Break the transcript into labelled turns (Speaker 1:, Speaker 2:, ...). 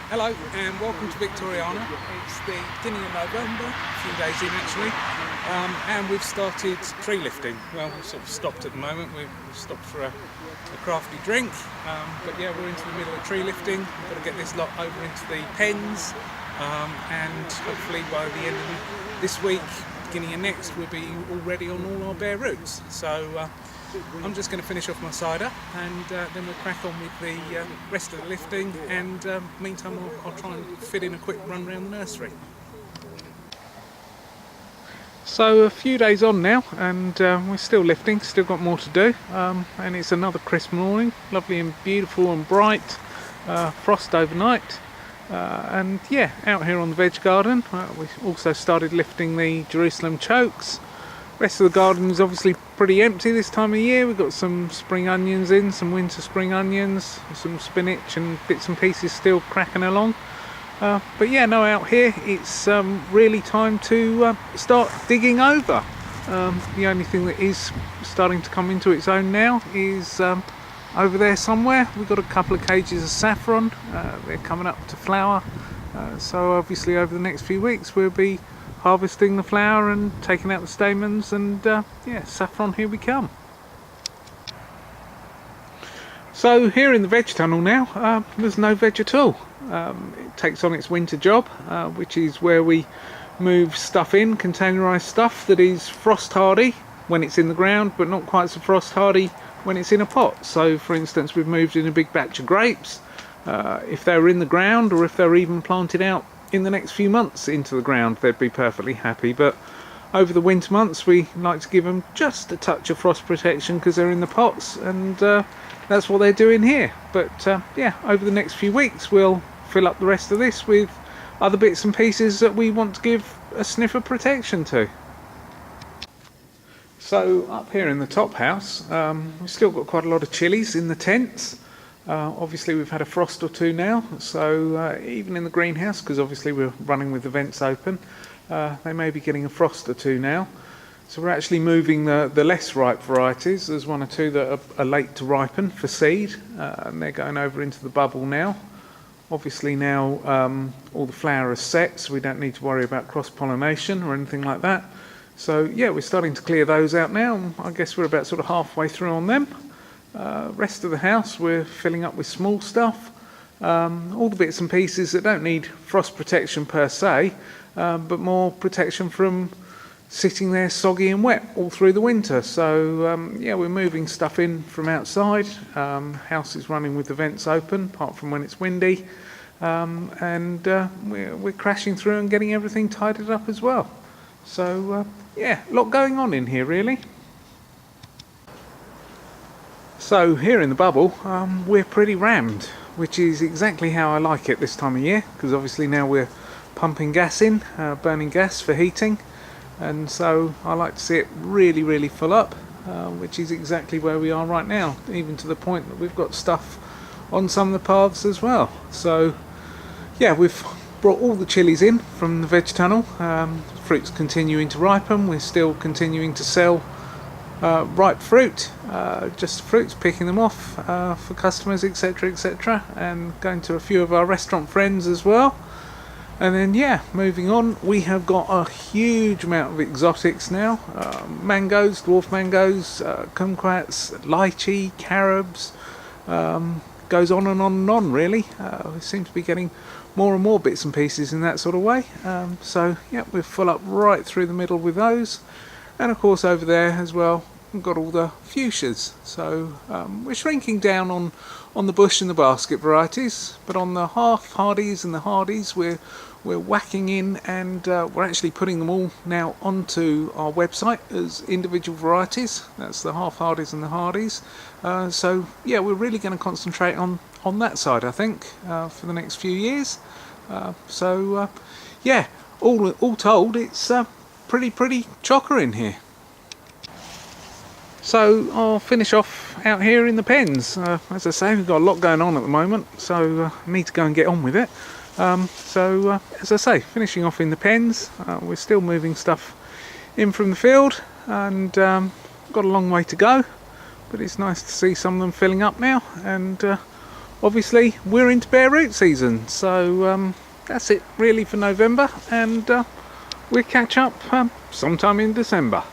Speaker 1: Hello and welcome to Victoriana. It's the beginning of November, a few days in actually, and we've started tree lifting. Well, we've sort of stopped at the moment. We've stopped for a crafty drink, but yeah, we're into the middle of tree lifting. We've got to get this lot over into the pens, and hopefully by the end of this week, beginning of next, we'll be already on all our bare roots. So I'm just going to finish off my cider and then we'll crack on with the rest of the lifting, and meantime I'll try and fit in a quick run around the nursery. So a few days on now and we're still lifting, still got more to do, and it's another crisp morning, lovely and beautiful and bright, frost overnight, and yeah, out here on the veg garden. We also started lifting the Jerusalem chokes. Rest of the garden is obviously pretty empty this time of year. We've got some spring onions in, some winter spring onions, some spinach and bits and pieces still cracking along. But yeah, no, out here it's really time to start digging over. The only thing that is starting to come into its own now is over there somewhere. We've got a couple of cages of saffron. They're coming up to flower. So obviously over the next few weeks we'll be harvesting the flower and taking out the stamens, and yeah, saffron, here we come. So here in the veg tunnel now, there's no veg at all. It takes on its winter job, which is where we move stuff in, containerised stuff that is frost hardy when it's in the ground, but not quite so frost hardy when it's in a pot. So for instance, we've moved in a big batch of grapes. If they were in the ground, or if they were even planted out in the next few months into the ground, they'd be perfectly happy. But over the winter months we like to give them just a touch of frost protection because they're in the pots, and that's what they're doing here. But yeah, over the next few weeks we'll fill up the rest of this with other bits and pieces that we want to give a sniff of protection to. So up here in the top house, we've still got quite a lot of chilies in the tents. Obviously we've had a frost or two now, so even in the greenhouse, because obviously we're running with the vents open, they may be getting a frost or two now. So we're actually moving the less ripe varieties. There's one or two that are late to ripen for seed, and they're going over into the bubble now. Obviously now all the flower is set, so we don't need to worry about cross-pollination or anything like that. So yeah, we're starting to clear those out now. I guess we're about sort of halfway through on them. Rest of the house we're filling up with small stuff, all the bits and pieces that don't need frost protection per se, but more protection from sitting there soggy and wet all through the winter. So yeah, we're moving stuff in from outside. House is running with the vents open apart from when it's windy, and we're crashing through and getting everything tidied up as well. So yeah, a lot going on in here really. So here in the bubble, we're pretty rammed, which is exactly how I like it this time of year, because obviously now we're pumping gas in, burning gas for heating, and so I like to see it really, really full up, which is exactly where we are right now, even to the point that we've got stuff on some of the paths as well. So yeah, we've brought all the chilies in from the veg tunnel. Fruit's continuing to ripen. We're still continuing to sell ripe fruit, just fruits, picking them off for customers, etc, etc, and going to a few of our restaurant friends as well. And then yeah, moving on, we have got a huge amount of exotics now. Mangoes, dwarf mangoes, kumquats, lychee, carobs, goes on and on and on really. We seem to be getting more and more bits and pieces in that sort of way. So yeah, we're full up right through the middle with those. And of course over there as well, we've got all the fuchsias. So we're shrinking down on the bush and the basket varieties, but on the half hardies and the hardies we're whacking in, and we're actually putting them all now onto our website as individual varieties. That's the half hardies and the hardies. So yeah, we're really going to concentrate on that side, I think, for the next few years. So yeah, all told, it's pretty chocker in here. So I'll finish off out here in the pens. As I say, we've got a lot going on at the moment, so I need to go and get on with it. So as I say, finishing off in the pens. We're still moving stuff in from the field, and got a long way to go, but it's nice to see some of them filling up now, and obviously we're into bare root season, so that's it really for November, and we'll catch up sometime in December.